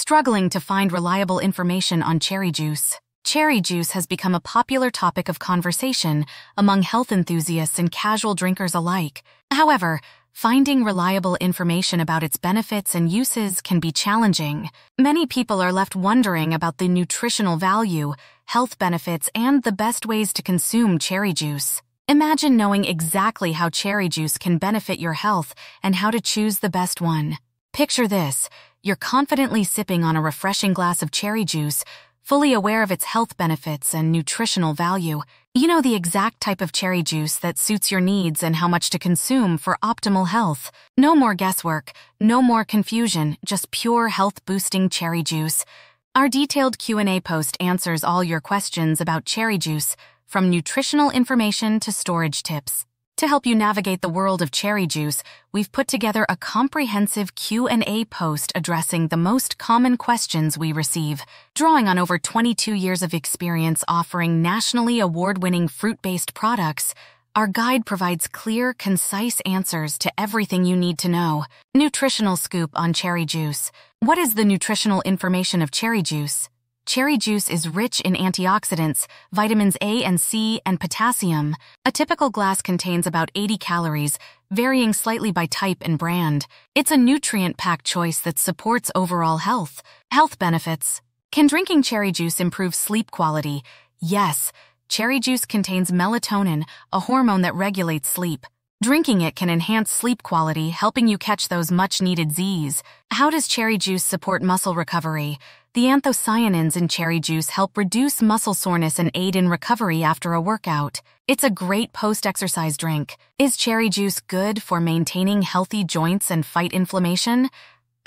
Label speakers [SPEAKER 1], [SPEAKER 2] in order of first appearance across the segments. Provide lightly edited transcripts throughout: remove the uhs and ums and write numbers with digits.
[SPEAKER 1] Struggling to find reliable information on cherry juice? Cherry juice has become a popular topic of conversation among health enthusiasts and casual drinkers alike. However, finding reliable information about its benefits and uses can be challenging. Many people are left wondering about the nutritional value, health benefits, and the best ways to consume cherry juice. Imagine knowing exactly how cherry juice can benefit your health and how to choose the best one. Picture this: you're confidently sipping on a refreshing glass of cherry juice, fully aware of its health benefits and nutritional value. You know the exact type of cherry juice that suits your needs and how much to consume for optimal health. No more guesswork, no more confusion, just pure health-boosting cherry juice. Our detailed Q&A post answers all your questions about cherry juice, from nutritional information to storage tips. To help you navigate the world of cherry juice, we've put together a comprehensive Q&A post addressing the most common questions we receive. Drawing on over 22 years of experience offering nationally award-winning fruit-based products, our guide provides clear, concise answers to everything you need to know. Nutritional scoop on cherry juice. What is the nutritional information of cherry juice? Cherry juice is rich in antioxidants, vitamins A and C, and potassium. A typical glass contains about 80 calories, varying slightly by type and brand. It's a nutrient-packed choice that supports overall health. Health benefits. Can drinking cherry juice improve sleep quality? Yes. Cherry juice contains melatonin, a hormone that regulates sleep. Drinking it can enhance sleep quality, helping you catch those much-needed Z's. How does cherry juice support muscle recovery? The anthocyanins in cherry juice help reduce muscle soreness and aid in recovery after a workout. It's a great post-exercise drink. Is cherry juice good for maintaining healthy joints and fight inflammation?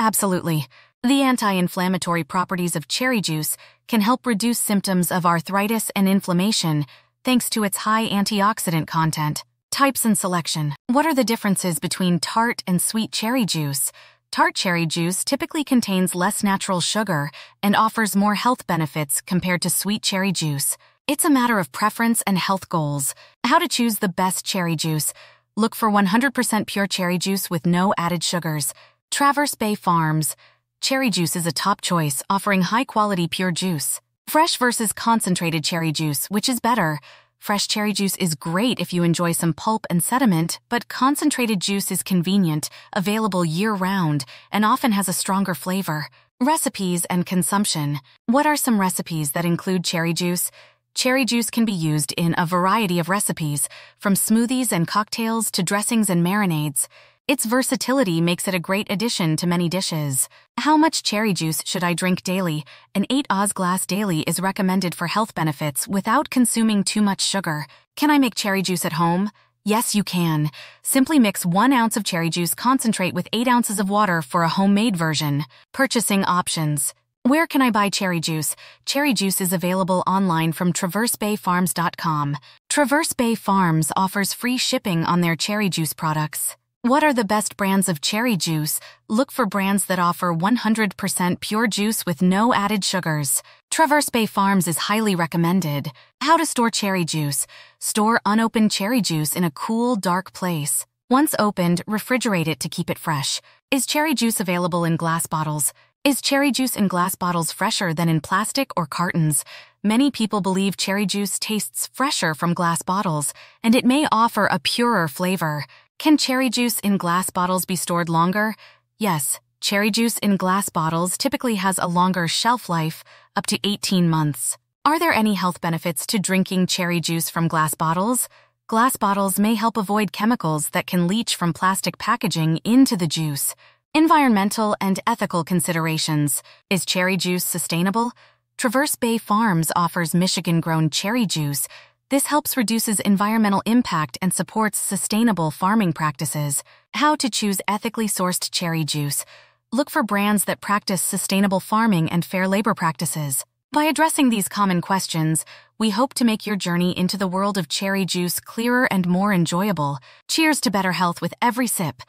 [SPEAKER 1] Absolutely. The anti-inflammatory properties of cherry juice can help reduce symptoms of arthritis and inflammation thanks to its high antioxidant content. Types and selection. What are the differences between tart and sweet cherry juice? Tart cherry juice typically contains less natural sugar and offers more health benefits compared to sweet cherry juice. It's a matter of preference and health goals. How to choose the best cherry juice. Look for 100% pure cherry juice with no added sugars. Traverse Bay Farms. Cherry juice is a top choice, offering high-quality pure juice. Fresh versus concentrated cherry juice, which is better? Fresh cherry juice is great if you enjoy some pulp and sediment, but concentrated juice is convenient, available year-round, and often has a stronger flavor. Recipes and consumption. What are some recipes that include cherry juice? Cherry juice can be used in a variety of recipes, from smoothies and cocktails to dressings and marinades. Its versatility makes it a great addition to many dishes. How much cherry juice should I drink daily? An 8 oz glass daily is recommended for health benefits without consuming too much sugar. Can I make cherry juice at home? Yes, you can. Simply mix 1 ounce of cherry juice concentrate with 8 ounces of water for a homemade version. Purchasing options. Where can I buy cherry juice? Cherry juice is available online from traversebayfarms.com. Traverse Bay Farms offers free shipping on their cherry juice products. What are the best brands of cherry juice? Look for brands that offer 100% pure juice with no added sugars. Traverse Bay Farms is highly recommended. How to store cherry juice. Store unopened cherry juice in a cool, dark place. Once opened, refrigerate it to keep it fresh. Is cherry juice available in glass bottles? Is cherry juice in glass bottles fresher than in plastic or cartons? Many people believe cherry juice tastes fresher from glass bottles, and it may offer a purer flavor. Can cherry juice in glass bottles be stored longer? Yes, cherry juice in glass bottles typically has a longer shelf life, up to 18 months. Are there any health benefits to drinking cherry juice from glass bottles? Glass bottles may help avoid chemicals that can leach from plastic packaging into the juice. Environmental and ethical considerations. Is cherry juice sustainable? Traverse Bay Farms offers Michigan-grown cherry juice. This helps reduces environmental impact and supports sustainable farming practices. How to choose ethically sourced cherry juice. Look for brands that practice sustainable farming and fair labor practices. By addressing these common questions, we hope to make your journey into the world of cherry juice clearer and more enjoyable. Cheers to better health with every sip.